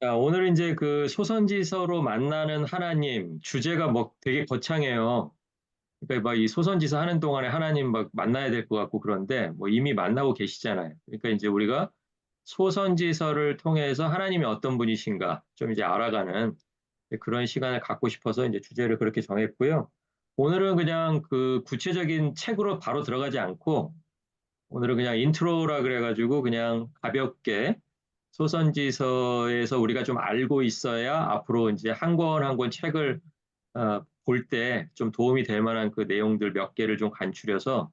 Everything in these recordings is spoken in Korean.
자, 오늘 이제 그 소선지서로 만나는 하나님 주제가 뭐 되게 거창해요. 그러니까 막 이 소선지서 하는 동안에 하나님 막 만나야 될 것 같고 그런데 뭐 이미 만나고 계시잖아요. 그러니까 이제 우리가 소선지서를 통해서 하나님이 어떤 분이신가 좀 이제 알아가는 그런 시간을 갖고 싶어서 이제 주제를 그렇게 정했고요. 오늘은 그냥 그 구체적인 책으로 바로 들어가지 않고 오늘은 그냥 인트로라 그래가지고 그냥 가볍게 소선지서에서 우리가 좀 알고 있어야 앞으로 이제 한 권 한 권 책을 볼 때 좀 도움이 될 만한 그 내용들 몇 개를 좀 간추려서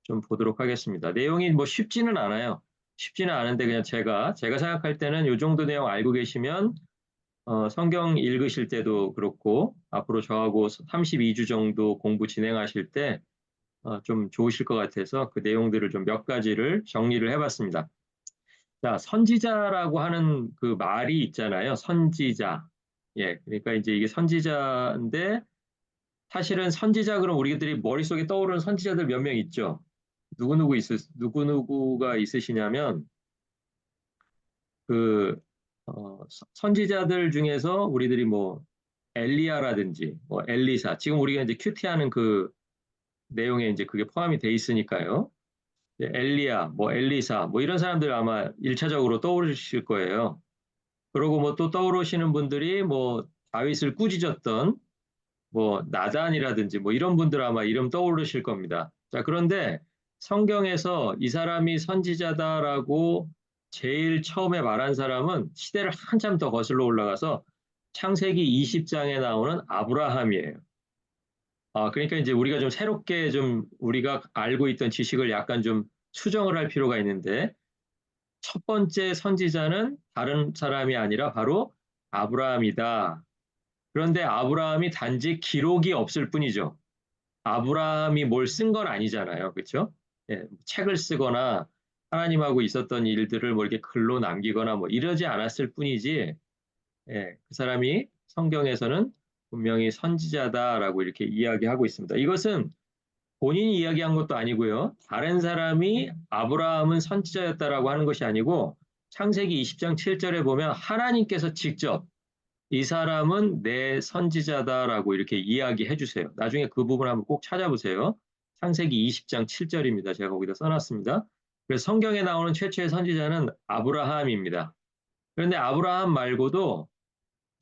좀 보도록 하겠습니다. 내용이 뭐 쉽지는 않아요. 쉽지는 않은데 그냥 제가 생각할 때는 이 정도 내용 알고 계시면 성경 읽으실 때도 그렇고 앞으로 저하고 32주 정도 공부 진행하실 때 좀 좋으실 것 같아서 그 내용들을 좀 몇 가지를 정리를 해봤습니다. 자, 선지자라고 하는 그 말이 있잖아요. 선지자. 예, 그러니까 이제 이게 선지자인데 사실은 선지자 그럼 우리들이 머릿속에 떠오르는 선지자들 몇 명 있죠. 누구누구가 있으시냐면 그 선지자들 중에서 우리들이 뭐 엘리야라든지 뭐 엘리사 지금 우리가 이제 큐티하는 그 내용에 이제 그게 포함이 돼 있으니까요. 엘리야, 뭐 엘리사, 뭐 이런 사람들 아마 일차적으로 떠오르실 거예요. 그리고 뭐 또 떠오르시는 분들이 뭐 다윗을 꾸짖었던 뭐 나단이라든지 뭐 이런 분들 아마 이름 떠오르실 겁니다. 자, 그런데 성경에서 이 사람이 선지자다라고 제일 처음에 말한 사람은 시대를 한참 더 거슬러 올라가서 창세기 20장에 나오는 아브라함이에요. 그러니까 이제 우리가 좀 새롭게 좀 우리가 알고 있던 지식을 약간 좀 수정을 할 필요가 있는데 첫 번째 선지자는 다른 사람이 아니라 바로 아브라함이다. 그런데 아브라함이 단지 기록이 없을 뿐이죠. 아브라함이 뭘 쓴 건 아니잖아요. 그렇죠? 예, 책을 쓰거나 하나님하고 있었던 일들을 뭐 이렇게 글로 남기거나 뭐 이러지 않았을 뿐이지, 예, 그 사람이 성경에서는 분명히 선지자다라고 이렇게 이야기하고 있습니다. 이것은 본인이 이야기한 것도 아니고요. 다른 사람이 아브라함은 선지자였다라고 하는 것이 아니고 창세기 20장 7절에 보면 하나님께서 직접 이 사람은 내 선지자다라고 이렇게 이야기해 주세요. 나중에 그 부분 한번 꼭 찾아보세요. 창세기 20장 7절입니다. 제가 거기다 써놨습니다. 그래서 성경에 나오는 최초의 선지자는 아브라함입니다. 그런데 아브라함 말고도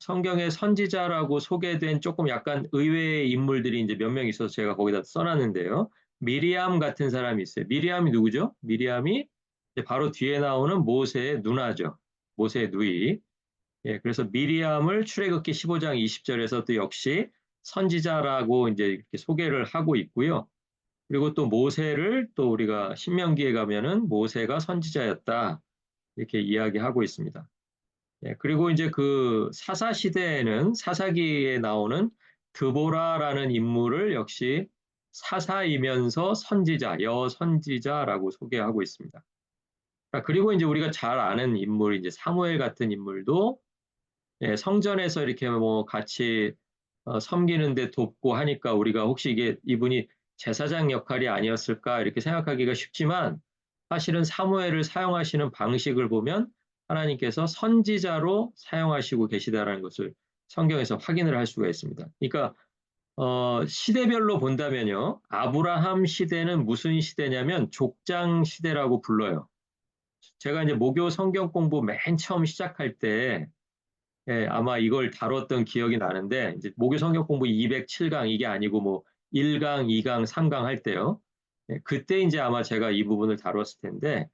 성경의 선지자라고 소개된 조금 약간 의외의 인물들이 이제 몇 명 있어서 제가 거기다 써놨는데요. 미리암 같은 사람이 있어요. 미리암이 누구죠? 미리암이 바로 뒤에 나오는 모세의 누나죠. 모세의 누이. 예, 그래서 미리암을 출애굽기 15장 20절에서 또 역시 선지자라고 이제 이렇게 소개를 하고 있고요. 그리고 또 모세를 또 우리가 신명기에 가면은 모세가 선지자였다. 이렇게 이야기하고 있습니다. 예, 그리고 이제 그 사사 시대에는 사사기에 나오는 드보라라는 인물을 역시 사사이면서 선지자, 여선지자라고 소개하고 있습니다. 자, 그리고 이제 우리가 잘 아는 인물, 이제 사무엘 같은 인물도 예, 성전에서 이렇게 뭐 같이 섬기는데 돕고 하니까 우리가 혹시 이게 이분이 제사장 역할이 아니었을까 이렇게 생각하기가 쉽지만 사실은 사무엘을 사용하시는 방식을 보면 하나님께서 선지자로 사용하시고 계시다라는 것을 성경에서 확인을 할 수가 있습니다. 그러니까 시대별로 본다면요. 아브라함 시대는 무슨 시대냐면 족장 시대라고 불러요. 제가 이제 모교 성경 공부 맨 처음 시작할 때 예, 아마 이걸 다뤘던 기억이 나는데, 이제 모교 성경 공부 207강 이게 아니고 뭐 1강, 2강, 3강 할 때요. 예, 그때 이제 아마 제가 이 부분을 다뤘을 텐데,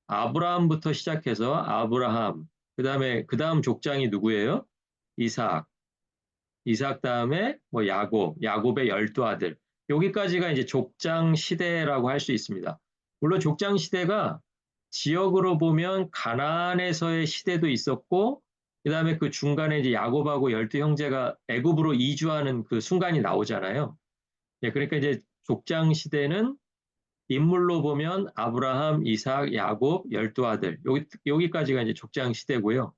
아브라함부터 시작해서 아브라함, 그 다음 족장이 누구예요? 이삭, 이삭 다음에 뭐 야곱의 12아들. 여기까지가 이제 족장 시대라고 할 수 있습니다. 물론 족장 시대가 지역으로 보면 가나안에서의 시대도 있었고, 그다음에 그 중간에 이제 야곱하고 12형제가 애굽으로 이주하는 그 순간이 나오잖아요. 예, 그러니까 이제 족장 시대는 인물로 보면 아브라함, 이삭, 야곱, 12아들. 여기까지가 이제 족장 시대고요.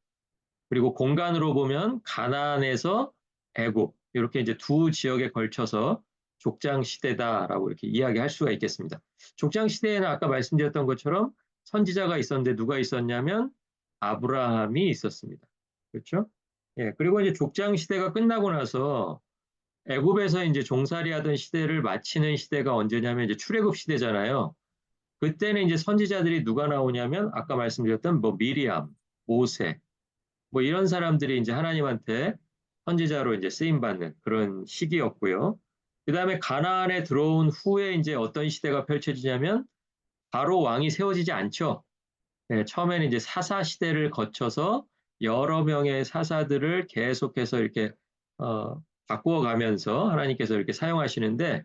그리고 공간으로 보면 가나안에서 애굽 이렇게 이제 두 지역에 걸쳐서 족장 시대다라고 이렇게 이야기할 수가 있겠습니다. 족장 시대에는 아까 말씀드렸던 것처럼 선지자가 있었는데 누가 있었냐면 아브라함이 있었습니다. 그렇죠? 예, 그리고 이제 족장 시대가 끝나고 나서 애굽에서 이제 종살이 하던 시대를 마치는 시대가 언제냐면 이제 출애굽 시대잖아요. 그때는 이제 선지자들이 누가 나오냐면 아까 말씀드렸던 뭐 미리암, 모세, 뭐 이런 사람들이 이제 하나님한테 선지자로 이제 쓰임 받는 그런 시기였고요. 그다음에 가나안에 들어온 후에 이제 어떤 시대가 펼쳐지냐면 바로 왕이 세워지지 않죠. 네, 처음에는 이제 사사 시대를 거쳐서 여러 명의 사사들을 계속해서 이렇게 바꾸어 가면서 하나님께서 이렇게 사용하시는데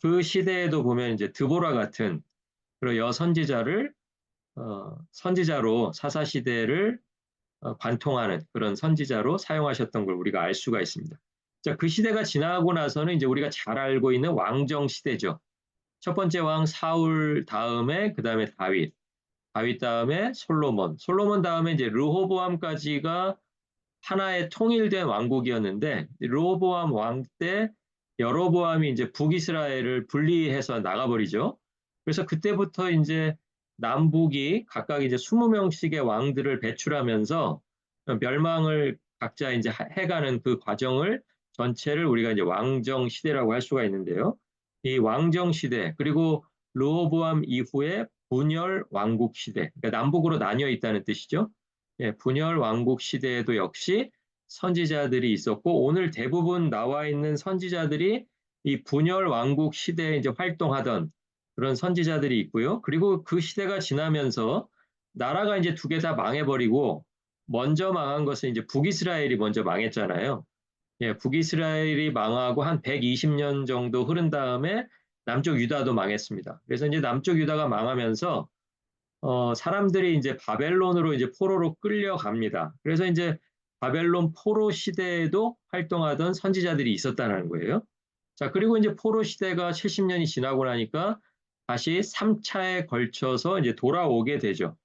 그 시대에도 보면 이제 드보라 같은 그런 여선지자를 선지자로 사사 시대를 관통하는 그런 선지자로 사용하셨던 걸 우리가 알 수가 있습니다. 자, 그 시대가 지나고 나서는 이제 우리가 잘 알고 있는 왕정 시대죠. 첫 번째 왕 사울 다음에 그 다음에 다윗, 다윗 다음에 솔로몬, 솔로몬 다음에 이제 르호보암까지가 하나의 통일된 왕국이었는데 르호보암 왕 때 여로보암이 이제 북이스라엘을 분리해서 나가버리죠. 그래서 그때부터 이제 남북이 각각 이제 20명씩의 왕들을 배출하면서 멸망을 각자 이제 해가는 그 과정을 전체를 우리가 이제 왕정 시대라고 할 수가 있는데요. 이 왕정 시대 그리고 르호보암 이후에 분열 왕국 시대, 그러니까 남북으로 나뉘어 있다는 뜻이죠. 예, 분열 왕국 시대에도 역시 선지자들이 있었고 오늘 대부분 나와 있는 선지자들이 이 분열 왕국 시대에 이제 활동하던 그런 선지자들이 있고요. 그리고 그 시대가 지나면서 나라가 이제 두 개 다 망해버리고 먼저 망한 것은 이제 북이스라엘이 먼저 망했잖아요. 예, 북이스라엘이 망하고 한 120년 정도 흐른 다음에 남쪽 유다도 망했습니다. 그래서 이제 남쪽 유다가 망하면서 사람들이 이제 바벨론으로 이제 포로로 끌려갑니다. 그래서 이제 바벨론 포로 시대에도 활동하던 선지자들이 있었다는 거예요. 자, 그리고 이제 포로 시대가 70년이 지나고 나니까 다시 3차에 걸쳐서 이제 돌아오게 되죠.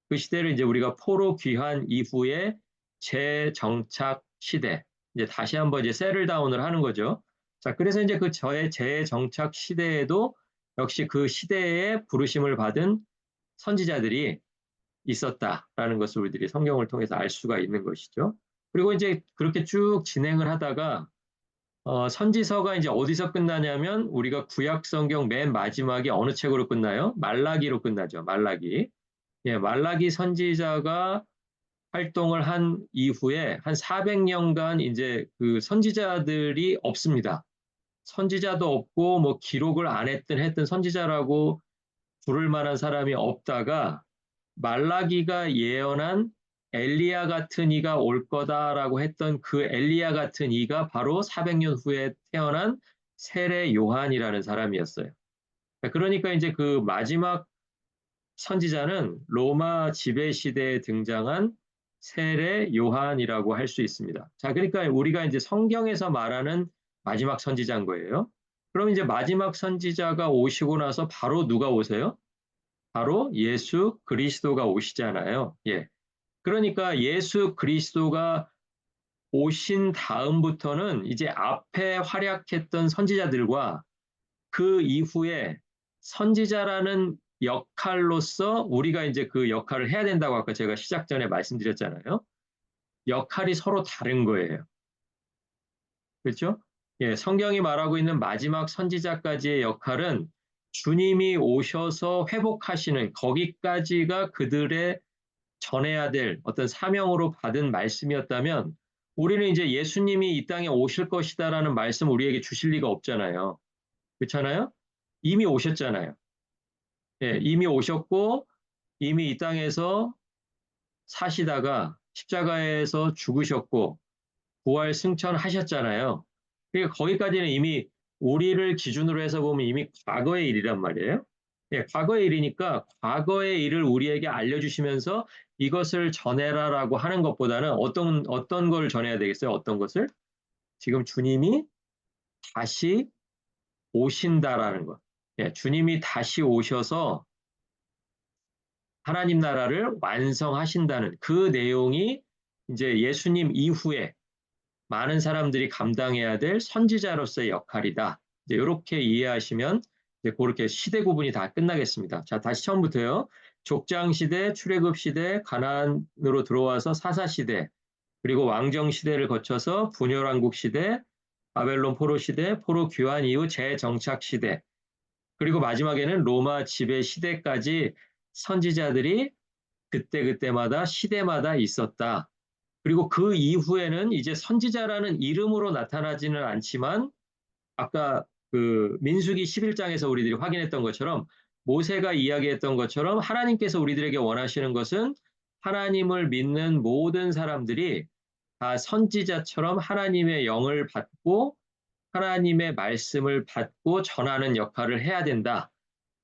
그 시대를 이제 우리가 포로 귀환 이후에 재정착 시대, 이제 다시 한번 이제 세틀다운을 하는 거죠. 자, 그래서 이제 그 저의 재정착 시대에도 역시 그 시대에 부르심을 받은 선지자들이 있었다라는 것을 우리들이 성경을 통해서 알 수가 있는 것이죠. 그리고 이제 그렇게 쭉 진행을 하다가 선지서가 이제 어디서 끝나냐면 우리가 구약 성경 맨 마지막에 어느 책으로 끝나요? 말라기로 끝나죠. 말라기. 예, 말라기 선지자가 활동을 한 이후에 한 400년간 이제 그 선지자들이 없습니다. 선지자도 없고 뭐 기록을 안 했던 선지자라고 부를 만한 사람이 없다가 말라기가 예언한 엘리야 같은 이가 올 거다라고 했던 그 엘리야 같은 이가 바로 400년 후에 태어난 세례 요한이라는 사람이었어요. 그러니까 이제 그 마지막 선지자는 로마 지배 시대에 등장한 세례 요한이라고 할 수 있습니다. 자, 그러니까 우리가 이제 성경에서 말하는 마지막 선지자인 거예요. 그럼 이제 마지막 선지자가 오시고 나서 바로 누가 오세요? 바로 예수 그리스도가 오시잖아요. 예. 그러니까 예수 그리스도가 오신 다음부터는 이제 앞에 활약했던 선지자들과 그 이후에 선지자라는 역할로서 우리가 이제 그 역할을 해야 된다고 아까 제가 시작 전에 말씀드렸잖아요. 역할이 서로 다른 거예요. 그렇죠? 예, 성경이 말하고 있는 마지막 선지자까지의 역할은 주님이 오셔서 회복하시는 거기까지가 그들의 전해야 될 어떤 사명으로 받은 말씀이었다면 우리는 이제 예수님이 이 땅에 오실 것이다라는 말씀 우리에게 주실 리가 없잖아요. 그렇잖아요? 이미 오셨잖아요. 예, 이미 오셨고 이미 이 땅에서 사시다가 십자가에서 죽으셨고 부활 승천하셨잖아요. 그러니까 거기까지는 이미 우리를 기준으로 해서 보면 이미 과거의 일이란 말이에요. 예, 과거의 일이니까 과거의 일을 우리에게 알려주시면서 이것을 전해라라고 하는 것보다는 어떤 걸 전해야 되겠어요? 어떤 것을? 지금 주님이 다시 오신다라는 것. 예, 주님이 다시 오셔서 하나님 나라를 완성하신다는 그 내용이 이제 예수님 이후에 많은 사람들이 감당해야 될 선지자로서의 역할이다. 이제 이렇게 이해하시면 이제 그렇게 시대 구분이 다 끝나겠습니다. 자, 다시 처음부터요. 족장 시대, 출애굽 시대, 가나안으로 들어와서 사사 시대, 그리고 왕정 시대를 거쳐서 분열왕국 시대, 바벨론 포로 시대, 포로 귀환 이후 재정착 시대, 그리고 마지막에는 로마 지배 시대까지 선지자들이 그때그때마다 시대마다 있었다. 그리고 그 이후에는 이제 선지자라는 이름으로 나타나지는 않지만 아까 그 민수기 11장에서 우리들이 확인했던 것처럼 모세가 이야기했던 것처럼 하나님께서 우리들에게 원하시는 것은 하나님을 믿는 모든 사람들이 다 선지자처럼 하나님의 영을 받고 하나님의 말씀을 받고 전하는 역할을 해야 된다.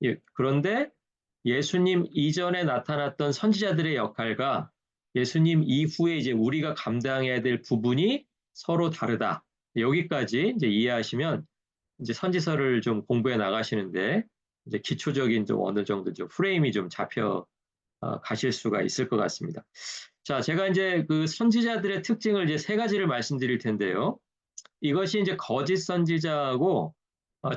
예, 그런데 예수님 이전에 나타났던 선지자들의 역할과 예수님 이후에 이제 우리가 감당해야 될 부분이 서로 다르다. 여기까지 이제 이해하시면 이제 선지서를 좀 공부해 나가시는데 이제 기초적인 좀 어느 정도 좀 프레임이 좀 잡혀 가실 수가 있을 것 같습니다. 자, 제가 이제 그 선지자들의 특징을 이제 세 가지를 말씀드릴 텐데요. 이것이 이제 거짓 선지자하고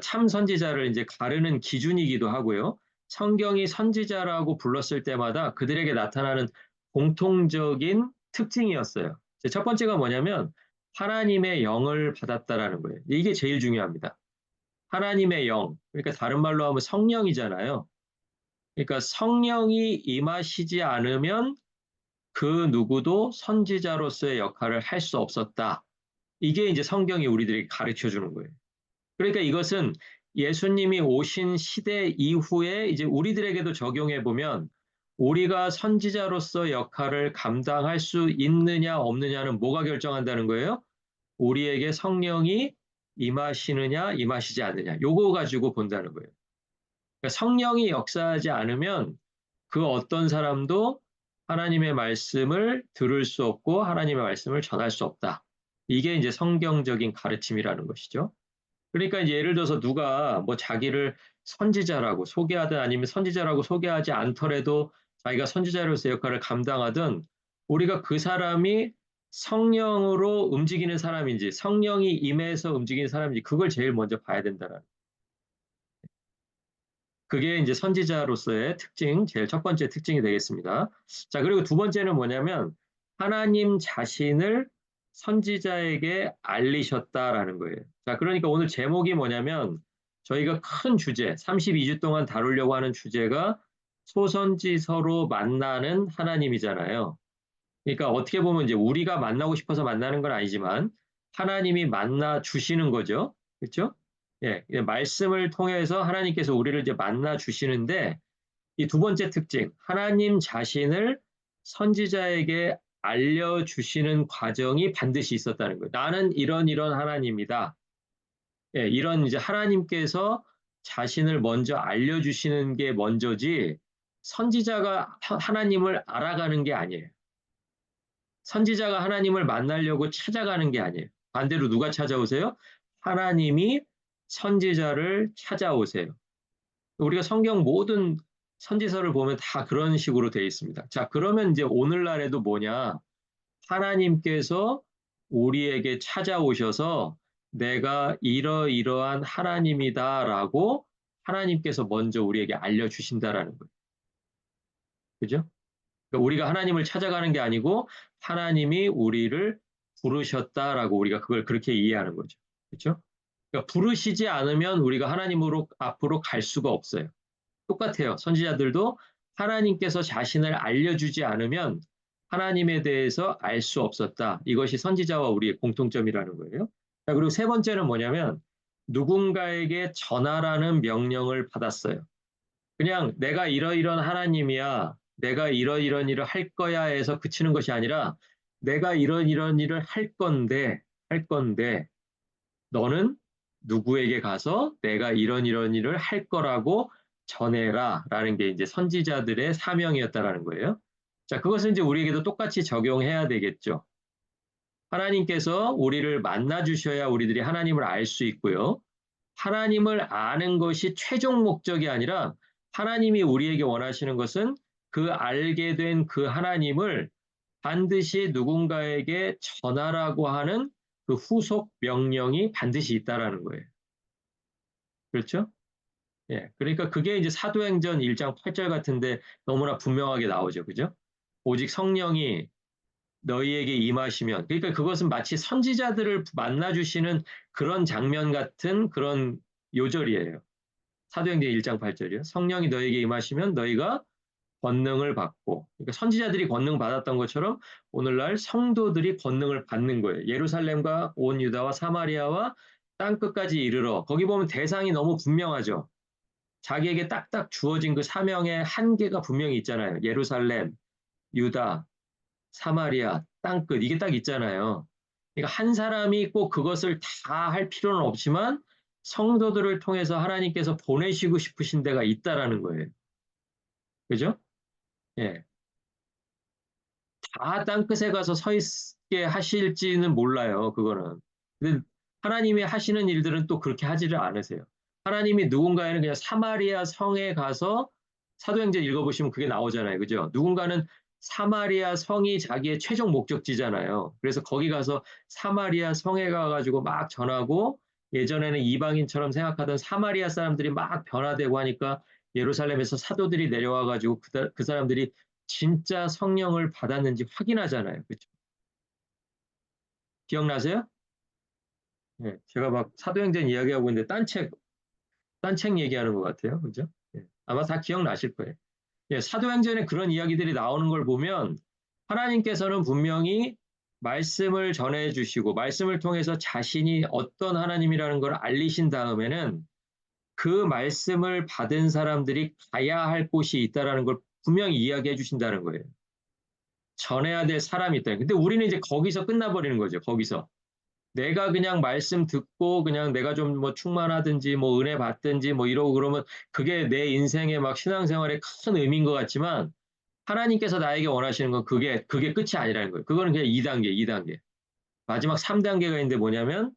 참 선지자를 이제 가르는 기준이기도 하고요. 성경이 선지자라고 불렀을 때마다 그들에게 나타나는 공통적인 특징이었어요. 첫 번째가 뭐냐면 하나님의 영을 받았다라는 거예요. 이게 제일 중요합니다. 하나님의 영, 그러니까 다른 말로 하면 성령이잖아요. 그러니까 성령이 임하시지 않으면 그 누구도 선지자로서의 역할을 할 수 없었다. 이게 이제 성경이 우리들에게 가르쳐 주는 거예요. 그러니까 이것은 예수님이 오신 시대 이후에 이제 우리들에게도 적용해 보면 우리가 선지자로서 역할을 감당할 수 있느냐 없느냐는 뭐가 결정한다는 거예요? 우리에게 성령이 임하시느냐 임하시지 않느냐. 요거 가지고 본다는 거예요. 그러니까 성령이 역사하지 않으면 그 어떤 사람도 하나님의 말씀을 들을 수 없고 하나님의 말씀을 전할 수 없다. 이게 이제 성경적인 가르침이라는 것이죠. 그러니까 이제 예를 들어서 누가 뭐 자기를 선지자라고 소개하든 아니면 선지자라고 소개하지 않더라도 자기가 선지자로서의 역할을 감당하든 우리가 그 사람이 성령으로 움직이는 사람인지 성령이 임해서 움직이는 사람인지 그걸 제일 먼저 봐야 된다는. 그게 이제 선지자로서의 특징, 제일 첫 번째 특징이 되겠습니다. 자, 그리고 두 번째는 뭐냐면 하나님 자신을 선지자에게 알리셨다라는 거예요. 자, 그러니까 오늘 제목이 뭐냐면 저희가 큰 주제, 32주 동안 다루려고 하는 주제가 소선지서로 만나는 하나님이잖아요. 그러니까 어떻게 보면 이제 우리가 만나고 싶어서 만나는 건 아니지만 하나님이 만나 주시는 거죠. 그렇죠? 예, 말씀을 통해서 하나님께서 우리를 이제 만나 주시는데 이 두 번째 특징, 하나님 자신을 선지자에게 알려주시는 과정이 반드시 있었다는 거예요. 나는 이런 하나님이다. 예, 이런 이제 하나님께서 자신을 먼저 알려주시는 게 먼저지 선지자가 하나님을 알아가는 게 아니에요. 선지자가 하나님을 만나려고 찾아가는 게 아니에요. 반대로 누가 찾아오세요? 하나님이 선지자를 찾아오세요. 우리가 성경 모든 선지서를 보면 다 그런 식으로 되어 있습니다. 자, 그러면 이제 오늘날에도 뭐냐? 하나님께서 우리에게 찾아오셔서 내가 이러이러한 하나님이다라고 하나님께서 먼저 우리에게 알려주신다라는 거예요. 그죠? 그러니까 우리가 하나님을 찾아가는 게 아니고 하나님이 우리를 부르셨다라고 우리가 그걸 그렇게 이해하는 거죠. 그렇죠? 그러니까 부르시지 않으면 우리가 하나님으로 앞으로 갈 수가 없어요. 똑같아요. 선지자들도 하나님께서 자신을 알려주지 않으면 하나님에 대해서 알 수 없었다. 이것이 선지자와 우리의 공통점이라는 거예요. 자, 그리고 세 번째는 뭐냐면 누군가에게 전하라는 명령을 받았어요. 그냥 내가 이러이런 하나님이야. 내가 이러이런 일을 할 거야 해서 그치는 것이 아니라 내가 이런 일을 할 건데 너는 누구에게 가서 내가 이런 일을 할 거라고 전해라 라는 게 이제 선지자들의 사명이었다라는 거예요. 자, 그것은 이제 우리에게도 똑같이 적용해야 되겠죠. 하나님께서 우리를 만나 주셔야 우리들이 하나님을 알 수 있고요. 하나님을 아는 것이 최종 목적이 아니라 하나님이 우리에게 원하시는 것은 그 알게 된 그 하나님을 반드시 누군가에게 전하라고 하는 그 후속 명령이 반드시 있다라는 거예요. 그렇죠? 예. 그러니까 그게 이제 사도행전 1장 8절 같은데 너무나 분명하게 나오죠. 그죠? 오직 성령이 너희에게 임하시면, 그러니까 그것은 마치 선지자들을 만나주시는 그런 장면 같은 그런 요절이에요. 사도행전 1장 8절이요. 성령이 너희에게 임하시면 너희가 권능을 받고, 그러니까 선지자들이 권능 받았던 것처럼 오늘날 성도들이 권능을 받는 거예요. 예루살렘과 온 유다와 사마리아와 땅 끝까지 이르러, 거기 보면 대상이 너무 분명하죠. 자기에게 딱딱 주어진 그 사명의 한계가 분명히 있잖아요. 예루살렘, 유다, 사마리아, 땅끝, 이게 딱 있잖아요. 그러니까 한 사람이 꼭 그것을 다 할 필요는 없지만 성도들을 통해서 하나님께서 보내시고 싶으신 데가 있다라는 거예요. 그죠? 예. 다 땅끝에 가서 서 있게 하실지는 몰라요. 그거는. 근데 하나님이 하시는 일들은 또 그렇게 하지를 않으세요. 하나님이 누군가에는 그냥 사마리아 성에 가서 사도행전 읽어보시면 그게 나오잖아요. 그죠? 누군가는 사마리아 성이 자기의 최종 목적지잖아요. 그래서 거기 가서 사마리아 성에 가가지고 막 전하고 예전에는 이방인처럼 생각하던 사마리아 사람들이 막 변화되고 하니까 예루살렘에서 사도들이 내려와가지고 그 사람들이 진짜 성령을 받았는지 확인하잖아요. 그렇죠? 기억나세요? 네, 제가 막 사도행전 이야기하고 있는데 딴책 얘기하는 것 같아요. 그죠? 네, 아마 다 기억나실 거예요. 예, 사도행전에 그런 이야기들이 나오는 걸 보면 하나님께서는 분명히 말씀을 전해주시고 말씀을 통해서 자신이 어떤 하나님이라는 걸 알리신 다음에는 그 말씀을 받은 사람들이 가야 할 곳이 있다라는 걸 분명히 이야기해 주신다는 거예요. 전해야 될 사람이 있다. 근데 우리는 이제 거기서 끝나버리는 거죠. 거기서. 내가 그냥 말씀 듣고 그냥 내가 좀 뭐 충만하든지 뭐 은혜 받든지 뭐 이러고 그러면 그게 내 인생의 막 신앙생활에 큰 의미인 것 같지만 하나님께서 나에게 원하시는 건 그게 끝이 아니라는 거예요. 그거는 그냥 2단계, 2단계. 마지막 3단계가 있는데 뭐냐면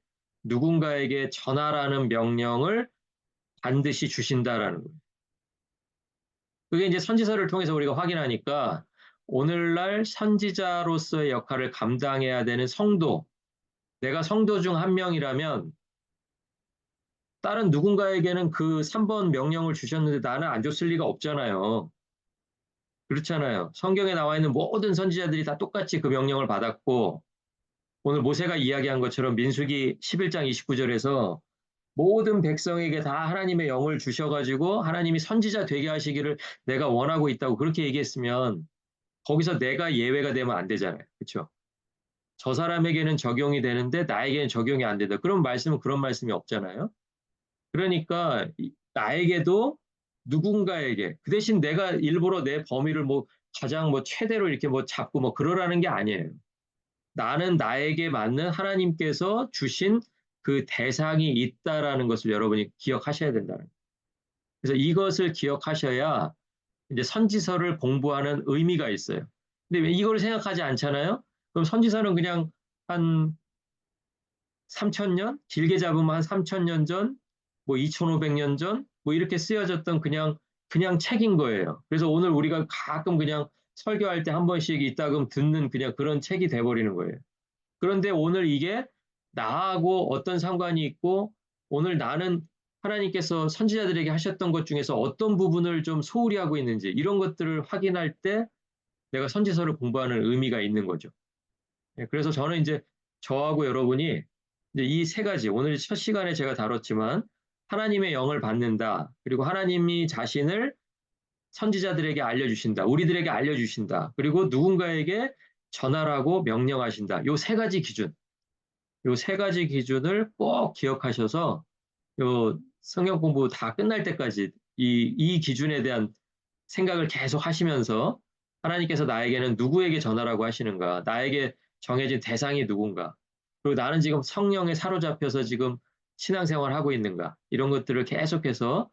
누군가에게 전하라는 명령을 반드시 주신다라는 거예요. 그게 이제 선지서를 통해서 우리가 확인하니까 오늘날 선지자로서의 역할을 감당해야 되는 성도, 내가 성도 중 한 명이라면 다른 누군가에게는 그 3번 명령을 주셨는데 나는 안 줬을 리가 없잖아요. 그렇잖아요. 성경에 나와 있는 모든 선지자들이 다 똑같이 그 명령을 받았고 오늘 모세가 이야기한 것처럼 민수기 11장 29절에서 모든 백성에게 다 하나님의 영을 주셔가지고 하나님이 선지자 되게 하시기를 내가 원하고 있다고 그렇게 얘기했으면 거기서 내가 예외가 되면 안 되잖아요. 그렇죠? 저 사람에게는 적용이 되는데 나에게는 적용이 안 된다. 그런 말씀은 그런 말씀이 없잖아요. 그러니까 나에게도 누군가에게 그 대신 내가 일부러 내 범위를 뭐 가장 뭐 최대로 이렇게 뭐 잡고 뭐 그러라는 게 아니에요. 나는 나에게 맞는 하나님께서 주신 그 대상이 있다라는 것을 여러분이 기억하셔야 된다는 거예요. 그래서 이것을 기억하셔야 이제 선지서를 공부하는 의미가 있어요. 근데 왜 이걸 생각하지 않잖아요? 그럼 선지서는 그냥 한 3,000년? 길게 잡으면 한 3,000년 전, 뭐 2,500년 전, 뭐 이렇게 쓰여졌던 그냥 책인 거예요. 그래서 오늘 우리가 가끔 그냥 설교할 때 한 번씩 이따금 듣는 그냥 그런 책이 돼버리는 거예요. 그런데 오늘 이게 나하고 어떤 상관이 있고 오늘 나는 하나님께서 선지자들에게 하셨던 것 중에서 어떤 부분을 좀 소홀히 하고 있는지 이런 것들을 확인할 때 내가 선지서를 공부하는 의미가 있는 거죠. 예, 그래서 저는 이제 저하고 여러분이 이제 이 세 가지 오늘 첫 시간에 제가 다뤘지만 하나님의 영을 받는다. 그리고 하나님이 자신을 선지자들에게 알려주신다. 우리들에게 알려주신다. 그리고 누군가에게 전하라고 명령하신다. 요 세 가지 기준. 요 세 가지 기준을 꼭 기억하셔서 요 성경 공부 다 끝날 때까지 이 기준에 대한 생각을 계속 하시면서 하나님께서 나에게는 누구에게 전하라고 하시는가? 나에게 정해진 대상이 누군가? 그리고 나는 지금 성령에 사로잡혀서 지금 신앙생활 하고 있는가? 이런 것들을 계속해서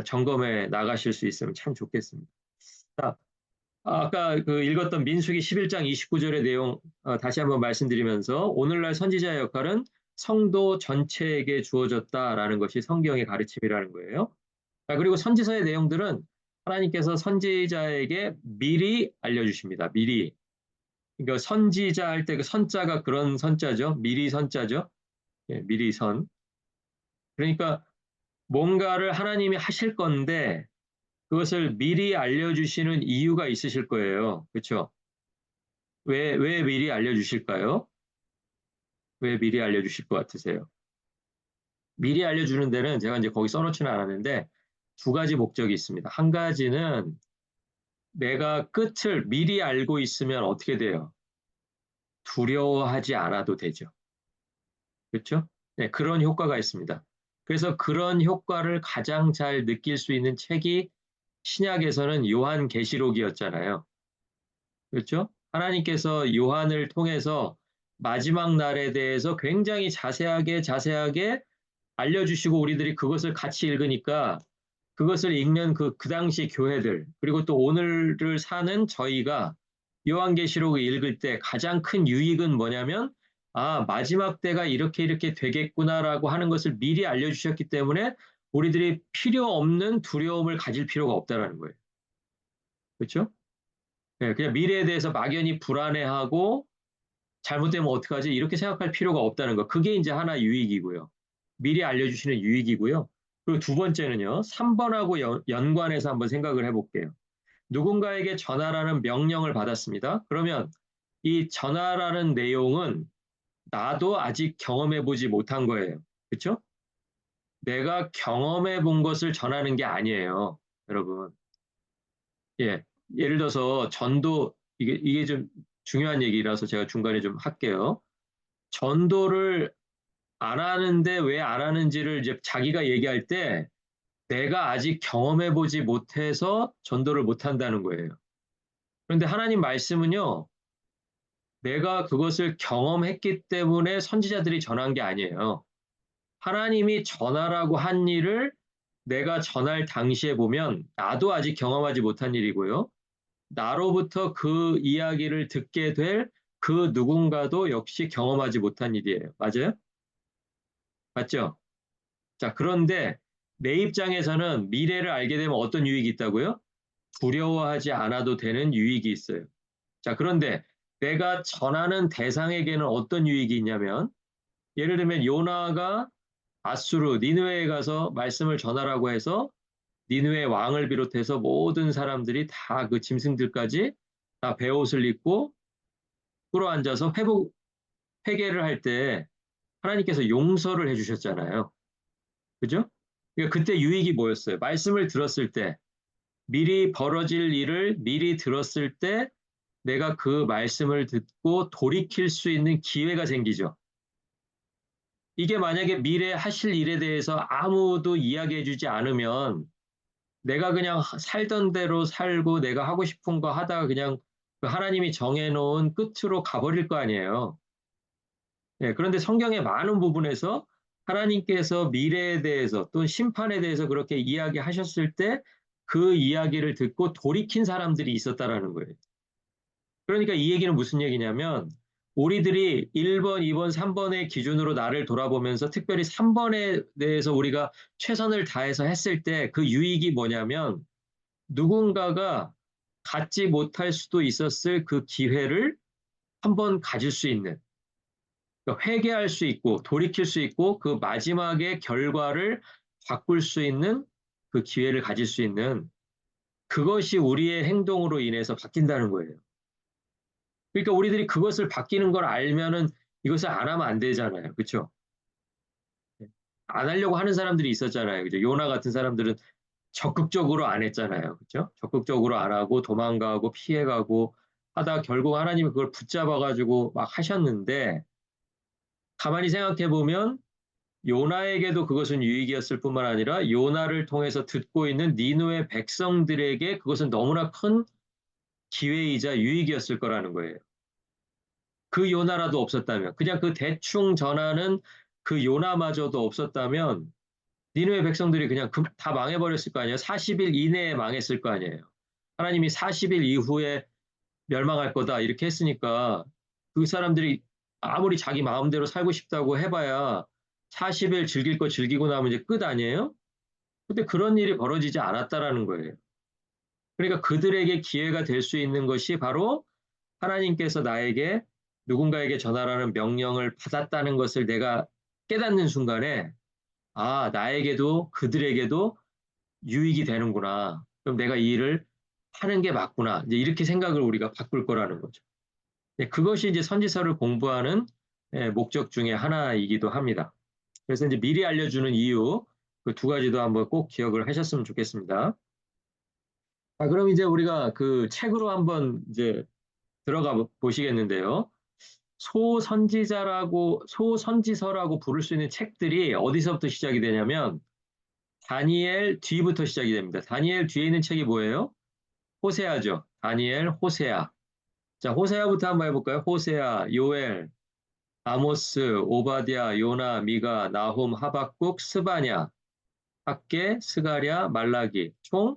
점검해 나가실 수 있으면 참 좋겠습니다. 자, 아까 그 읽었던 민수기 11장 29절의 내용 다시 한번 말씀드리면서 오늘날 선지자의 역할은 성도 전체에게 주어졌다라는 것이 성경의 가르침이라는 거예요. 자, 그리고 선지서의 내용들은 하나님께서 선지자에게 미리 알려주십니다. 미리. 그러니까 선지자 할 때 그 선자가 그런 선자죠. 미리 선자죠. 예, 미리 선. 그러니까 뭔가를 하나님이 하실 건데 그것을 미리 알려주시는 이유가 있으실 거예요. 그렇죠? 왜 미리 알려주실까요? 왜 미리 알려주실 것 같으세요? 미리 알려주는 데는 제가 이제 거기 써놓지는 않았는데 두 가지 목적이 있습니다. 한 가지는 내가 끝을 미리 알고 있으면 어떻게 돼요? 두려워하지 않아도 되죠. 그렇죠? 네, 그런 효과가 있습니다. 그래서 그런 효과를 가장 잘 느낄 수 있는 책이 신약에서는 요한계시록이었잖아요. 그렇죠? 하나님께서 요한을 통해서 마지막 날에 대해서 굉장히 자세하게 알려주시고 우리들이 그것을 같이 읽으니까 그것을 읽는 그 당시 교회들, 그리고 또 오늘을 사는 저희가 요한계시록을 읽을 때 가장 큰 유익은 뭐냐면, 아, 마지막 때가 이렇게 되겠구나라고 하는 것을 미리 알려주셨기 때문에 우리들이 필요 없는 두려움을 가질 필요가 없다라는 거예요. 그렇죠? 네, 그냥 미래에 대해서 막연히 불안해하고 잘못되면 어떡하지? 이렇게 생각할 필요가 없다는 거. 그게 이제 하나 유익이고요. 미리 알려주시는 유익이고요. 그리고 두 번째는요, 3번하고 연관해서 한번 생각을 해볼게요. 누군가에게 전하라는 명령을 받았습니다. 그러면 이 전하라는 내용은 나도 아직 경험해 보지 못한 거예요. 그렇죠? 내가 경험해 본 것을 전하는 게 아니에요. 여러분. 예. 예를 들어서 전도, 이게 좀 중요한 얘기라서 제가 중간에 좀 할게요. 전도를 안 하는데 왜 안 하는지를 이제 자기가 얘기할 때 내가 아직 경험해 보지 못해서 전도를 못 한다는 거예요. 그런데 하나님 말씀은요, 내가 그것을 경험했기 때문에 선지자들이 전한 게 아니에요. 하나님이 전하라고 한 일을 내가 전할 당시에 보면 나도 아직 경험하지 못한 일이고요. 나로부터 그 이야기를 듣게 될 그 누군가도 역시 경험하지 못한 일이에요. 맞아요? 맞죠? 자, 그런데 내 입장에서는 미래를 알게 되면 어떤 유익이 있다고요? 두려워하지 않아도 되는 유익이 있어요. 자, 그런데 내가 전하는 대상에게는 어떤 유익이 있냐면, 예를 들면 요나가 아수르, 니느웨에 가서 말씀을 전하라고 해서 니느웨 왕을 비롯해서 모든 사람들이 다 그 짐승들까지 다 베옷을 입고 끌어앉아서 회개를 할 때 하나님께서 용서를 해주셨잖아요. 그죠? 그러니까 그때 유익이 뭐였어요? 말씀을 들었을 때 미리 벌어질 일을 미리 들었을 때 내가 그 말씀을 듣고 돌이킬 수 있는 기회가 생기죠. 이게 만약에 미래 하실 일에 대해서 아무도 이야기해주지 않으면 내가 그냥 살던 대로 살고 내가 하고 싶은 거 하다가 그냥 그 하나님이 정해놓은 끝으로 가버릴 거 아니에요. 예, 그런데 성경의 많은 부분에서 하나님께서 미래에 대해서 또 심판에 대해서 그렇게 이야기하셨을 때 그 이야기를 듣고 돌이킨 사람들이 있었다라는 거예요. 그러니까 이 얘기는 무슨 얘기냐면 우리들이 1번, 2번, 3번의 기준으로 나를 돌아보면서 특별히 3번에 대해서 우리가 최선을 다해서 했을 때 그 유익이 뭐냐면 누군가가 갖지 못할 수도 있었을 그 기회를 한번 가질 수 있는, 그러니까 회개할 수 있고 돌이킬 수 있고 그 마지막의 결과를 바꿀 수 있는 그 기회를 가질 수 있는 그것이 우리의 행동으로 인해서 바뀐다는 거예요. 그러니까 우리들이 그것을 바뀌는 걸 알면은 이것을 안 하면 안 되잖아요. 그렇죠? 안 하려고 하는 사람들이 있었잖아요. 그죠? 요나 같은 사람들은 적극적으로 안 했잖아요. 그렇죠? 적극적으로 안 하고 도망가고 피해가고 하다 결국 하나님이 그걸 붙잡아가지고 막 하셨는데 가만히 생각해 보면 요나에게도 그것은 유익이었을 뿐만 아니라 요나를 통해서 듣고 있는 니누의 백성들에게 그것은 너무나 큰 기회이자 유익이었을 거라는 거예요. 그 요나라도 없었다면, 그냥 그 대충 전하는 그 요나마저도 없었다면, 니누의 백성들이 그냥 다 망해버렸을 거 아니에요? 40일 이내에 망했을 거 아니에요? 하나님이 40일 이후에 멸망할 거다, 이렇게 했으니까, 그 사람들이 아무리 자기 마음대로 살고 싶다고 해봐야 40일 즐길 거 즐기고 나면 이제 끝 아니에요? 근데 그런 일이 벌어지지 않았다라는 거예요. 그러니까 그들에게 기회가 될 수 있는 것이 바로 하나님께서 나에게 누군가에게 전하라는 명령을 받았다는 것을 내가 깨닫는 순간에, 아, 나에게도 그들에게도 유익이 되는구나. 그럼 내가 이 일을 하는 게 맞구나. 이제 이렇게 생각을 우리가 바꿀 거라는 거죠. 그것이 이제 선지서를 공부하는 목적 중에 하나이기도 합니다. 그래서 이제 미리 알려주는 이유, 그 두 가지도 한번 꼭 기억을 하셨으면 좋겠습니다. 그럼 이제 우리가 그 책으로 한번 이제 들어가 보시겠는데요. 소선지서라고 부를 수 있는 책들이 어디서부터 시작이 되냐면, 다니엘 뒤부터 시작이 됩니다. 다니엘 뒤에 있는 책이 뭐예요? 호세아죠. 다니엘, 호세아. 자, 호세아부터 한번 해볼까요? 호세아, 요엘, 아모스, 오바댜, 요나, 미가, 나훔, 하박국, 스바냐, 학개, 스가랴, 말라기 총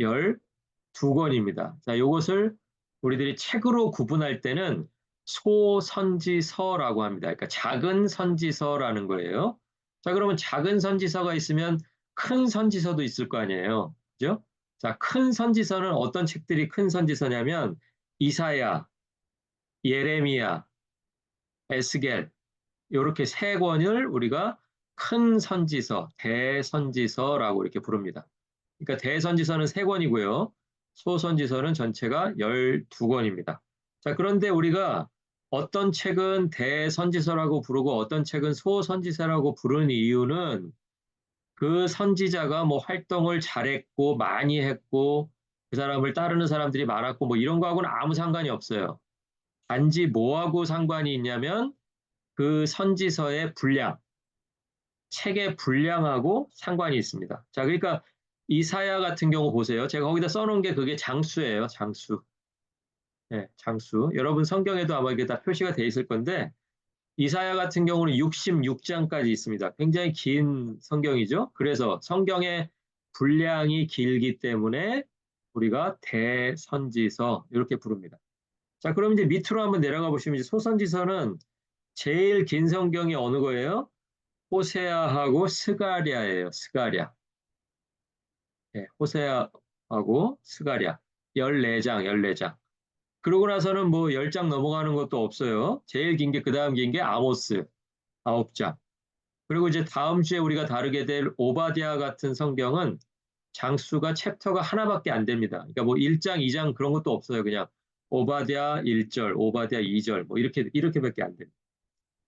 12권입니다. 자, 요것을 우리들이 책으로 구분할 때는 소선지서라고 합니다. 그러니까 작은 선지서라는 거예요. 자, 그러면 작은 선지서가 있으면 큰 선지서도 있을 거 아니에요. 그죠? 자, 큰 선지서는 어떤 책들이 큰 선지서냐면 이사야, 예레미야, 에스겔 이렇게 세 권을 우리가 큰 선지서, 대선지서라고 이렇게 부릅니다. 그러니까 대선지서는 세 권이고요. 소선지서는 전체가 12권입니다. 자, 그런데 우리가 어떤 책은 대선지서라고 부르고 어떤 책은 소선지서라고 부르는 이유는 그 선지자가 뭐 활동을 잘했고 많이 했고 그 사람을 따르는 사람들이 많았고 뭐 이런 거하고는 아무 상관이 없어요. 단지 뭐하고 상관이 있냐면 그 선지서의 분량, 책의 분량하고 상관이 있습니다. 자, 그러니까 이사야 같은 경우 보세요. 제가 거기다 써놓은 게 그게 장수예요. 장수. 네, 장수. 여러분 성경에도 아마 이게 다 표시가 돼 있을 건데 이사야 같은 경우는 66장까지 있습니다. 굉장히 긴 성경이죠. 그래서 성경의 분량이 길기 때문에 우리가 대선지서 이렇게 부릅니다. 자, 그럼 이제 밑으로 한번 내려가 보시면 이제 소선지서는 제일 긴 성경이 어느 거예요? 호세아하고 스가랴예요. 스가랴. 네, 호세아하고 스가랴. 14장, 14장. 그러고 나서는 뭐 10장 넘어가는 것도 없어요. 제일 긴 게, 그 다음 긴 게 아모스, 9장. 그리고 이제 다음 주에 우리가 다루게 될 오바댜 같은 성경은 장수가 챕터가 하나밖에 안 됩니다. 그러니까 뭐 1장, 2장 그런 것도 없어요. 그냥 오바댜 1절, 오바댜 2절, 뭐 이렇게밖에 안 됩니다.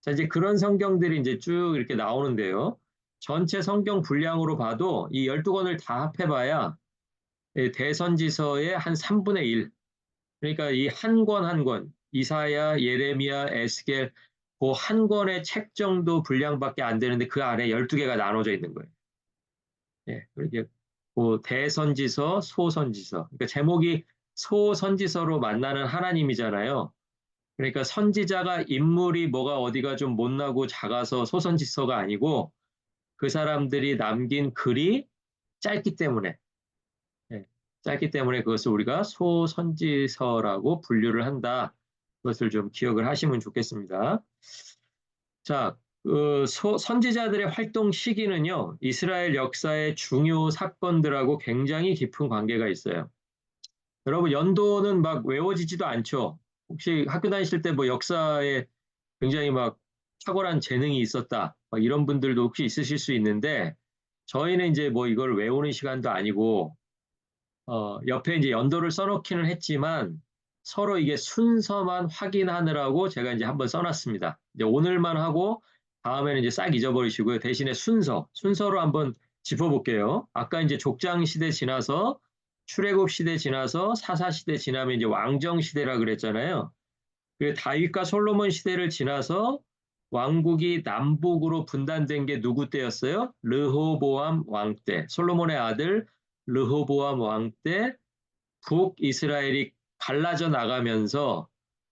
자, 이제 그런 성경들이 이제 쭉 이렇게 나오는데요. 전체 성경 분량으로 봐도 이 12권을 다 합해봐야 대선지서의 한 3분의 1. 그러니까 이 한 권 한 권, 이사야, 예레미야, 에스겔, 그 한 권의 책 정도 분량밖에 안 되는데 그 안에 12개가 나눠져 있는 거예요. 예, 이게 그 대선지서, 소선지서. 그러니까 제목이 소선지서로 만나는 하나님이잖아요. 그러니까 선지자가 인물이 뭐가 어디가 좀 못나고 작아서 소선지서가 아니고 그 사람들이 남긴 글이 짧기 때문에 예, 짧기 때문에 그것을 우리가 소선지서라고 분류를 한다. 그것을 좀 기억을 하시면 좋겠습니다. 자, 선지자들의 활동 시기는요, 이스라엘 역사의 중요 사건들하고 굉장히 깊은 관계가 있어요. 여러분, 연도는 막 외워지지도 않죠. 혹시 학교 다니실 때 뭐 역사에 굉장히 막 탁월한 재능이 있었다. 막 이런 분들도 혹시 있으실 수 있는데, 저희는 이제 뭐 이걸 외우는 시간도 아니고, 옆에 이제 연도를 써놓기는 했지만, 서로 이게 순서만 확인하느라고 제가 이제 한번 써놨습니다. 이제 오늘만 하고, 다음에는 이제 싹 잊어버리시고요. 대신에 순서로 한번 짚어볼게요. 아까 이제 족장 시대 지나서, 출애굽 시대 지나서, 사사 시대 지나면 이제 왕정 시대라 그랬잖아요. 그 다윗과 솔로몬 시대를 지나서 왕국이 남북으로 분단된 게 누구 때였어요? 르호보암 왕 때. 솔로몬의 아들 르호보암 왕 때 북이스라엘이 갈라져 나가면서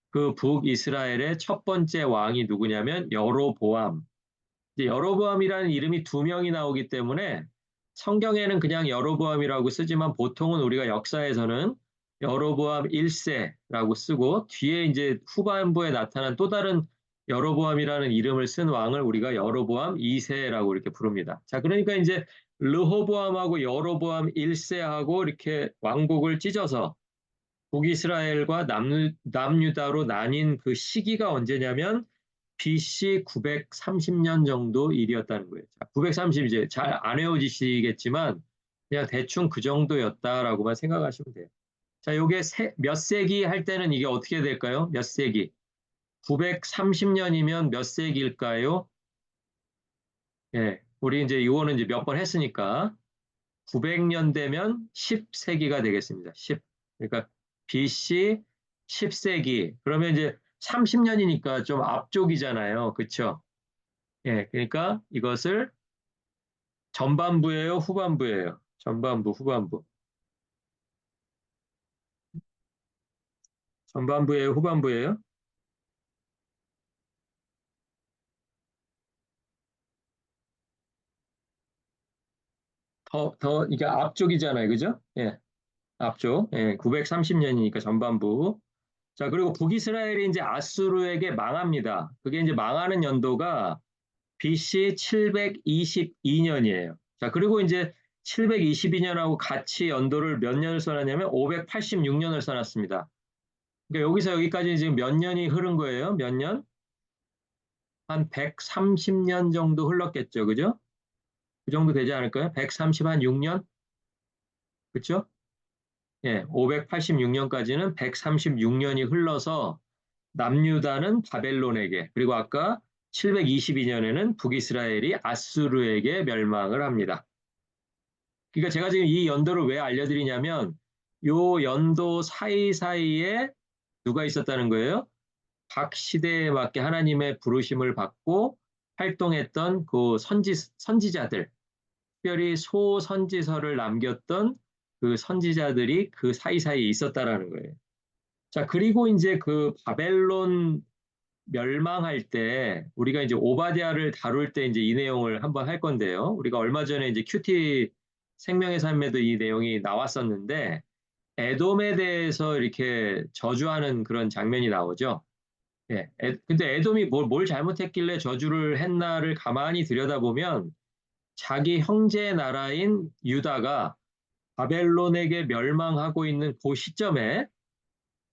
그 북이스라엘의 첫 번째 왕이 누구냐면 여로보암. 여로보암이라는 이름이 두 명이 나오기 때문에 성경에는 그냥 여로보암이라고 쓰지만 보통은 우리가 역사에서는 여로보암 1세라고 쓰고 뒤에 이제 후반부에 나타난 또 다른 여로보암이라는 이름을 쓴 왕을 우리가 여로보암 2세라고 이렇게 부릅니다. 자, 그러니까 이제 르호보암하고 여로보암 1세하고 이렇게 왕국을 찢어서 북이스라엘과 남유다로 나뉜 그 시기가 언제냐면 BC 930년 정도 일이었다는 거예요. 930 이제 잘 안 외워지시겠지만 그냥 대충 그 정도였다라고만 생각하시면 돼요. 자, 요게 몇 세기 할 때는 이게 어떻게 될까요? 몇 세기? 930년이면 몇 세기일까요? 예, 우리 이제 이거는 이제 몇 번 했으니까 900년 되면 10세기가 되겠습니다. 10. 그러니까 BC 10세기. 그러면 이제 30년이니까 좀 앞쪽이잖아요. 그렇죠? 예, 그러니까 이것을 전반부예요, 후반부예요? 전반부, 후반부. 전반부예요, 후반부예요? 이게 앞쪽이잖아요. 그죠? 예, 앞쪽. 예, 930년이니까 전반부. 자, 그리고 북이스라엘이 이제 아수르에게 망합니다. 그게 이제 망하는 연도가 BC 722년이에요. 자, 그리고 이제 722년하고 같이 연도를 몇 년을 써놨냐면 586년을 써놨습니다. 그러니까 여기서 여기까지 지금 몇 년이 흐른 거예요? 몇 년? 한 130년 정도 흘렀겠죠. 그죠? 그 정도 되지 않을까요? 130, 한 6년? 그쵸? 예, 586년까지는 136년이 흘러서 남유다는 바벨론에게, 그리고 아까 722년에는 북이스라엘이 아수르에게 멸망을 합니다. 그러니까 제가 지금 이 연도를 왜 알려드리냐면 요 연도 사이사이에 누가 있었다는 거예요? 각 시대에 맞게 하나님의 부르심을 받고 활동했던 그 선지자들, 특별히 소선지서를 남겼던 그 선지자들이 그 사이사이에 있었다라는 거예요. 자, 그리고 이제 그 바벨론 멸망할 때 우리가 이제 오바댜를 다룰 때 이제 이 내용을 한번 할 건데요. 우리가 얼마 전에 이제 큐티 생명의 삶에도 이 내용이 나왔었는데 에돔에 대해서 이렇게 저주하는 그런 장면이 나오죠. 예. 근데 에돔이 뭘 잘못했길래 저주를 했나를 가만히 들여다보면 자기 형제 나라인 유다가 바벨론에게 멸망하고 있는 그 시점에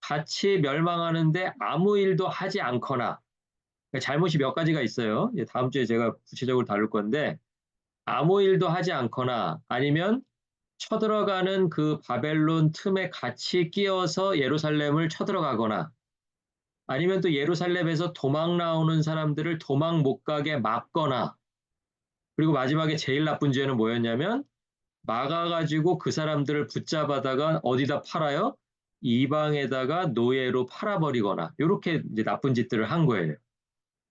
같이 멸망하는데 아무 일도 하지 않거나, 그러니까 잘못이 몇 가지가 있어요. 다음 주에 제가 구체적으로 다룰 건데 아무 일도 하지 않거나 아니면 쳐들어가는 그 바벨론 틈에 같이 끼어서 예루살렘을 쳐들어가거나 아니면 또 예루살렘에서 도망 나오는 사람들을 도망 못 가게 막거나, 그리고 마지막에 제일 나쁜 죄는 뭐였냐면 막아가지고 그 사람들을 붙잡아다가 어디다 팔아요? 이방에다가 노예로 팔아버리거나 이렇게 이제 나쁜 짓들을 한 거예요.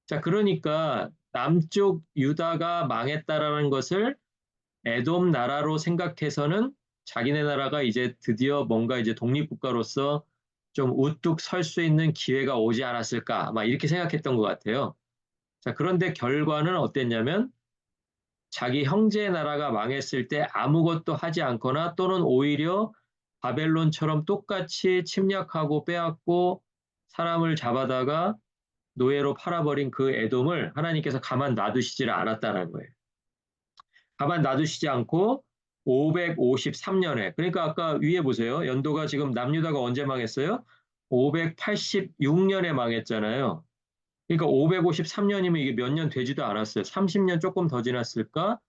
자, 그러니까 남쪽 유다가 망했다라는 것을 에돔 나라로 생각해서는 자기네 나라가 이제 드디어 뭔가 이제 독립국가로서 좀 우뚝 설 수 있는 기회가 오지 않았을까, 막 이렇게 생각했던 것 같아요. 자, 그런데 결과는 어땠냐면 자기 형제 나라가 망했을 때 아무것도 하지 않거나 또는 오히려 바벨론처럼 똑같이 침략하고 빼앗고 사람을 잡아다가 노예로 팔아버린 그 에돔을 하나님께서 가만 놔두시지를 않았다는 거예요. 가만 놔두시지 않고 553년에, 그러니까 아까 위에 보세요. 연도가 지금 남유다가 언제 망했어요? 586년에 망했잖아요. 그러니까 553년이면 이게 몇 년 되지도 않았어요. 30년 조금 더 지났을까?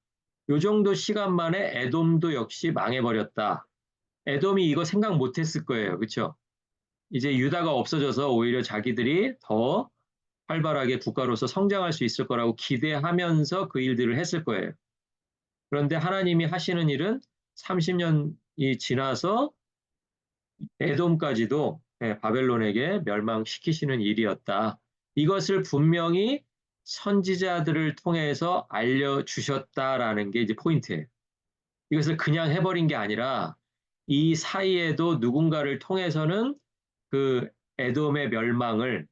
요 정도 시간 만에 에돔도 역시 망해버렸다. 에돔이 이거 생각 못했을 거예요. 그렇죠? 이제 유다가 없어져서 오히려 자기들이 더 활발하게 국가로서 성장할 수 있을 거라고 기대하면서 그 일들을 했을 거예요. 그런데 하나님이 하시는 일은 30년이 지나서 에돔까지도 바벨론에게 멸망시키시는 일이었다. 이것을 분명히 선지자들을 통해서 알려주셨다라는 게 이제 포인트예요. 이것을 그냥 해버린 게 아니라 이 사이에도 누군가를 통해서는 그 에돔의 멸망을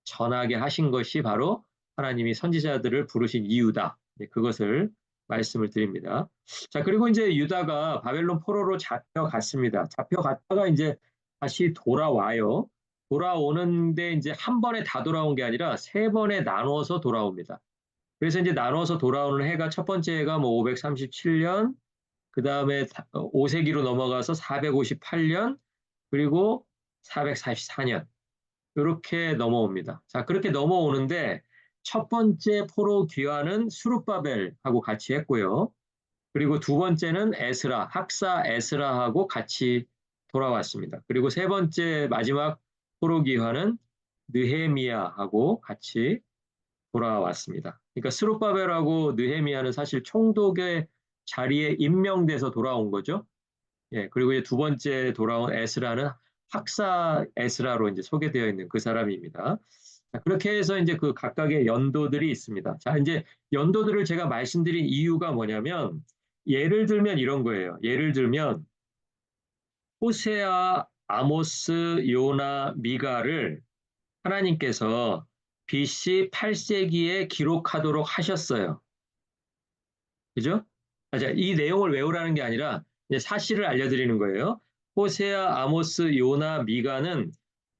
전하게 하신 것이 바로 하나님이 선지자들을 부르신 이유다. 그것을 말씀을 드립니다. 자, 그리고 이제 유다가 바벨론 포로로 잡혀갔습니다. 잡혀갔다가 이제 다시 돌아와요. 돌아오는데 이제 한 번에 다 돌아온 게 아니라 세 번에 나누어서 돌아옵니다. 그래서 이제 나누어서 돌아오는 해가 첫 번째 해가 뭐 537년, 그 다음에 5세기로 넘어가서 458년, 그리고 444년. 이렇게 넘어옵니다. 자, 그렇게 넘어오는데 첫 번째 포로 귀환은 수룹바벨하고 같이 했고요. 그리고 두 번째는 에스라, 학사 에스라하고 같이 돌아왔습니다. 그리고 세 번째 마지막 포로기환은 느헤미야하고 같이 돌아왔습니다. 그러니까 스룹바벨하고 느헤미야는 사실 총독의 자리에 임명돼서 돌아온 거죠. 예, 그리고 이제 두 번째 돌아온 에스라는 학사 에스라로 이제 소개되어 있는 그 사람입니다. 자, 그렇게 해서 이제 그 각각의 연도들이 있습니다. 자, 이제 연도들을 제가 말씀드린 이유가 뭐냐면 예를 들면 이런 거예요. 예를 들면 호세아, 아모스, 요나, 미가를 하나님께서 BC 8세기에 기록하도록 하셨어요. 그죠? 아, 자, 이 내용을 외우라는 게 아니라 이제 사실을 알려드리는 거예요. 호세아, 아모스, 요나, 미가는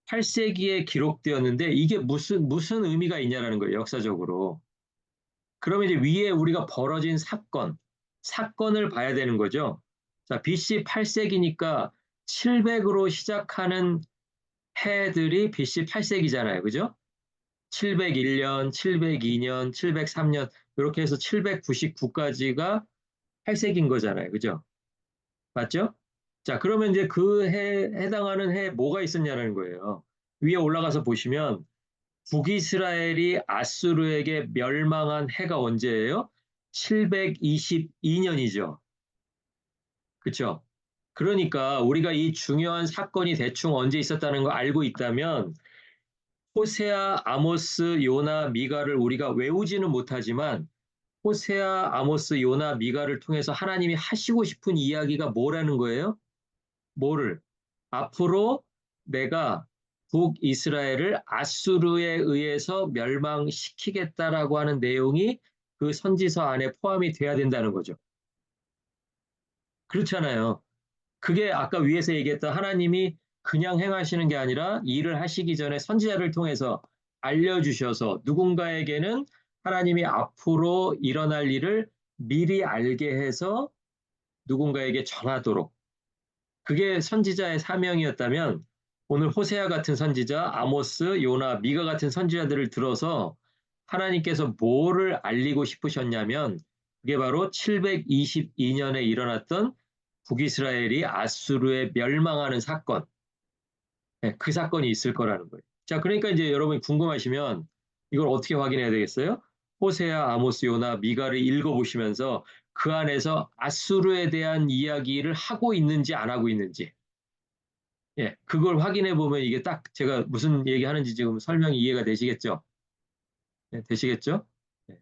8세기에 기록되었는데 이게 무슨 의미가 있냐라는 거예요, 역사적으로. 그러면 이제 위에 우리가 벌어진 사건을 봐야 되는 거죠. 자, BC 8세기니까 700으로 시작하는 해들이 BC 8세기잖아요. 그죠? 701년, 702년, 703년, 이렇게 해서 799까지가 8세기인 거잖아요. 그죠? 맞죠? 자, 그러면 이제 그 해당하는 해 뭐가 있었냐는 거예요. 위에 올라가서 보시면 북이스라엘이 아수르에게 멸망한 해가 언제예요? 722년이죠. 그렇죠? 그러니까 우리가 이 중요한 사건이 대충 언제 있었다는 거 알고 있다면 호세아, 아모스, 요나, 미가를 우리가 외우지는 못하지만 호세아, 아모스, 요나, 미가를 통해서 하나님이 하시고 싶은 이야기가 뭐라는 거예요? 뭐를? 앞으로 내가 북이스라엘을 아수르에 의해서 멸망시키겠다라고 하는 내용이 그 선지서 안에 포함이 돼야 된다는 거죠. 그렇잖아요. 그게 아까 위에서 얘기했던 하나님이 그냥 행하시는 게 아니라 일을 하시기 전에 선지자를 통해서 알려주셔서 누군가에게는 하나님이 앞으로 일어날 일을 미리 알게 해서 누군가에게 전하도록 그게 선지자의 사명이었다면 오늘 호세아 같은 선지자, 아모스, 요나, 미가 같은 선지자들을 들어서 하나님께서 뭐를 알리고 싶으셨냐면 그게 바로 722년에 일어났던 북이스라엘이 아수르에 멸망하는 사건, 네, 그 사건이 있을 거라는 거예요. 자, 그러니까 이제 여러분이 궁금하시면 이걸 어떻게 확인해야 되겠어요? 호세아, 아모스, 요나, 미가를 읽어보시면서 그 안에서 아수르에 대한 이야기를 하고 있는지 안 하고 있는지 예, 그걸 확인해 보면 이게 딱 제가 무슨 얘기 하는지 지금 설명이 이해가 되시겠죠? 예, 되시겠죠? 예,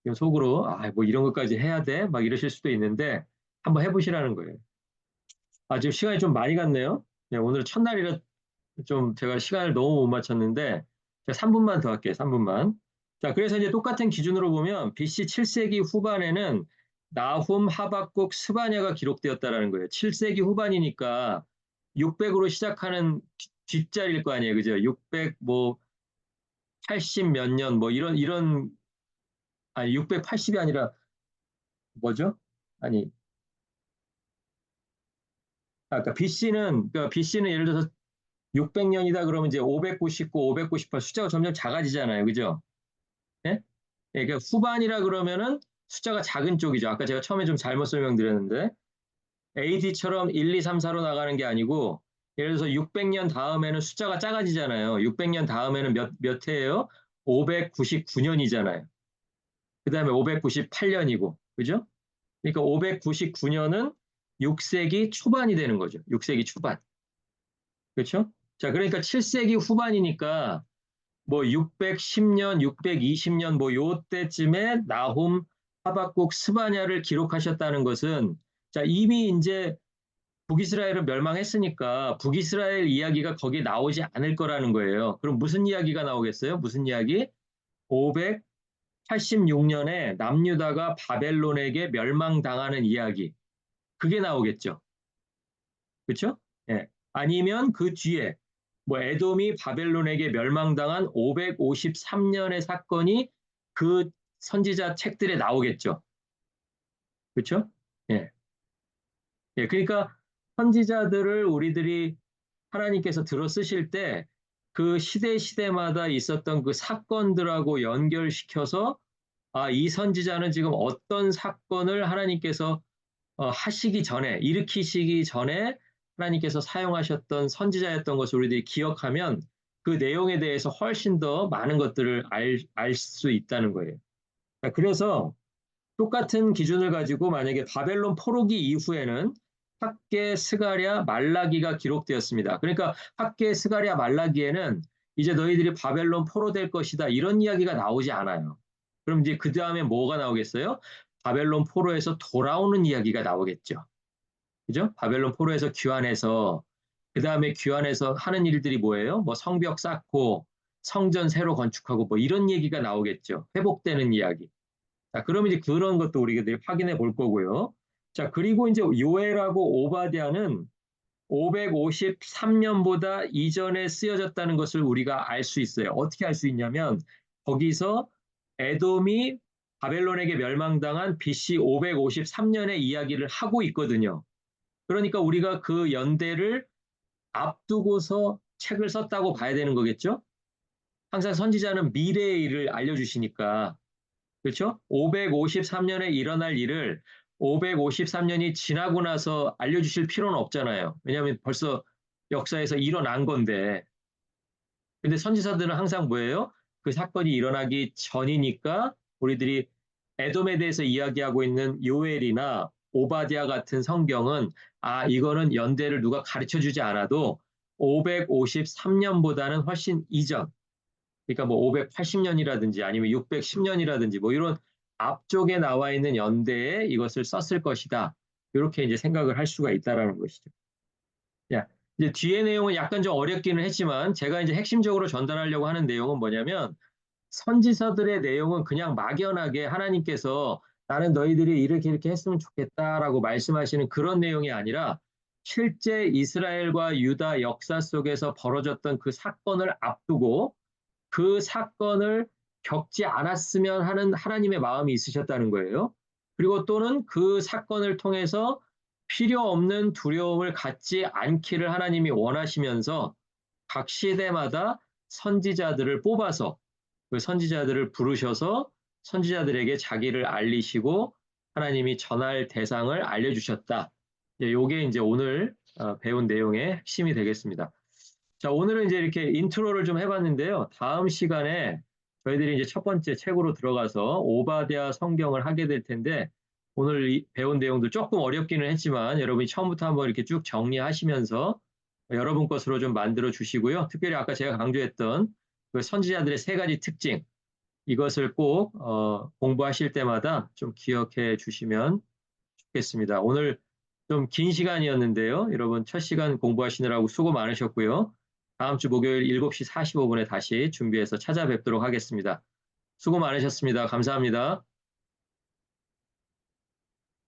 지금 속으로, 아, 뭐 이런 것까지 해야 돼? 막 이러실 수도 있는데, 한번 해보시라는 거예요. 아, 지금 시간이 좀 많이 갔네요? 예, 오늘 첫날이라 좀 제가 시간을 너무 못 맞췄는데, 제가 3분만 더 할게요, 3분만. 자, 그래서 이제 똑같은 기준으로 보면, BC 7세기 후반에는 나훔, 하박국, 스바냐가 기록되었다라는 거예요. 7세기 후반이니까 600으로 시작하는 뒷자리일 거 아니에요. 그죠? 600, 뭐, 80 몇 년, 뭐, 아니, 680이 아니라, 뭐죠? 아니, 아까 BC는 예를 들어서 600년이다 그러면 이제 599, 598 숫자가 점점 작아지잖아요. 그죠? 예? 예, 그러니까 후반이라 그러면은 숫자가 작은 쪽이죠. 아까 제가 처음에 좀 잘못 설명드렸는데, AD처럼 1, 2, 3, 4로 나가는 게 아니고, 예를 들어서 600년 다음에는 숫자가 작아지잖아요. 600년 다음에는 몇 해예요? 599년이잖아요. 그 다음에 598년이고, 그죠? 그러니까 599년은 6세기 초반이 되는 거죠. 6세기 초반. 그렇죠? 자, 그러니까 7세기 후반이니까 뭐 610년, 620년 뭐 요때쯤에 나훔, 하박국, 스바냐를 기록하셨다는 것은 자, 이미 이제 북이스라엘은 멸망했으니까 북이스라엘 이야기가 거기에 나오지 않을 거라는 거예요. 그럼 무슨 이야기가 나오겠어요? 무슨 이야기? 586년에 남유다가 바벨론에게 멸망당하는 이야기. 그게 나오겠죠. 그렇죠? 예. 아니면 그 뒤에 뭐 에돔이 바벨론에게 멸망당한 553년의 사건이 그 선지자 책들에 나오겠죠. 그렇죠? 예. 예. 그러니까 선지자들을 우리들이 하나님께서 들어 쓰실 때 그 시대마다 있었던 그 사건들하고 연결시켜서 아, 이 선지자는 지금 어떤 사건을 하나님께서 하시기 전에, 일으키시기 전에 하나님께서 사용하셨던 선지자였던 것을 우리들이 기억하면 그 내용에 대해서 훨씬 더 많은 것들을 알 수 있다는 거예요. 그래서 똑같은 기준을 가지고 만약에 바벨론 포로기 이후에는 학개, 스가랴, 말라기가 기록되었습니다. 그러니까 학개, 스가랴, 말라기에는 이제 너희들이 바벨론 포로될 것이다 이런 이야기가 나오지 않아요. 그럼 이제 그 다음에 뭐가 나오겠어요? 바벨론 포로에서 돌아오는 이야기가 나오겠죠. 그죠? 바벨론 포로에서 귀환해서 그 다음에 귀환해서 하는 일들이 뭐예요? 뭐 성벽 쌓고 성전 새로 건축하고 뭐 이런 얘기가 나오겠죠. 회복되는 이야기. 자, 그러면 이제 그런 것도 우리가 확인해 볼 거고요. 자, 그리고 이제 요엘하고 오바댜는 553년보다 이전에 쓰여졌다는 것을 우리가 알 수 있어요. 어떻게 알 수 있냐면 거기서 에돔이 바벨론에게 멸망당한 BC 553년의 이야기를 하고 있거든요. 그러니까 우리가 그 연대를 앞두고서 책을 썼다고 봐야 되는 거겠죠? 항상 선지자는 미래의 일을 알려주시니까 그렇죠? 553년에 일어날 일을 553년이 지나고 나서 알려주실 필요는 없잖아요. 왜냐하면 벌써 역사에서 일어난 건데. 근데 선지자들은 항상 뭐예요? 그 사건이 일어나기 전이니까 우리들이 에돔에 대해서 이야기하고 있는 요엘이나 오바댜 같은 성경은 아, 이거는 연대를 누가 가르쳐 주지 않아도 553년보다는 훨씬 이전, 그러니까 뭐 580년이라든지 아니면 610년이라든지 뭐 이런 앞쪽에 나와 있는 연대에 이것을 썼을 것이다. 이렇게 이제 생각을 할 수가 있다라는 것이죠. 야, 이제 뒤에 내용은 약간 좀 어렵기는 했지만 제가 이제 핵심적으로 전달하려고 하는 내용은 뭐냐면 선지서들의 내용은 그냥 막연하게 하나님께서 나는 너희들이 이렇게 했으면 좋겠다라고 말씀하시는 그런 내용이 아니라 실제 이스라엘과 유다 역사 속에서 벌어졌던 그 사건을 앞두고 그 사건을 겪지 않았으면 하는 하나님의 마음이 있으셨다는 거예요. 그리고 또는 그 사건을 통해서 필요 없는 두려움을 갖지 않기를 하나님이 원하시면서 각 시대마다 선지자들을 뽑아서 그 선지자들을 부르셔서 선지자들에게 자기를 알리시고 하나님이 전할 대상을 알려주셨다. 이게 이제 오늘 배운 내용의 핵심이 되겠습니다. 자, 오늘은 이제 이렇게 인트로를 좀 해봤는데요. 다음 시간에 저희들이 이제 첫 번째 책으로 들어가서 오바댜 성경을 하게 될 텐데 오늘 배운 내용도 조금 어렵기는 했지만 여러분이 처음부터 한번 이렇게 쭉 정리하시면서 여러분 것으로 좀 만들어 주시고요. 특별히 아까 제가 강조했던 그 선지자들의 세 가지 특징 이것을 꼭 공부하실 때마다 좀 기억해 주시면 좋겠습니다. 오늘 좀 긴 시간이었는데요. 여러분 첫 시간 공부하시느라고 수고 많으셨고요. 다음 주 목요일 7시 45분에 다시 준비해서 찾아뵙도록 하겠습니다. 수고 많으셨습니다. 감사합니다.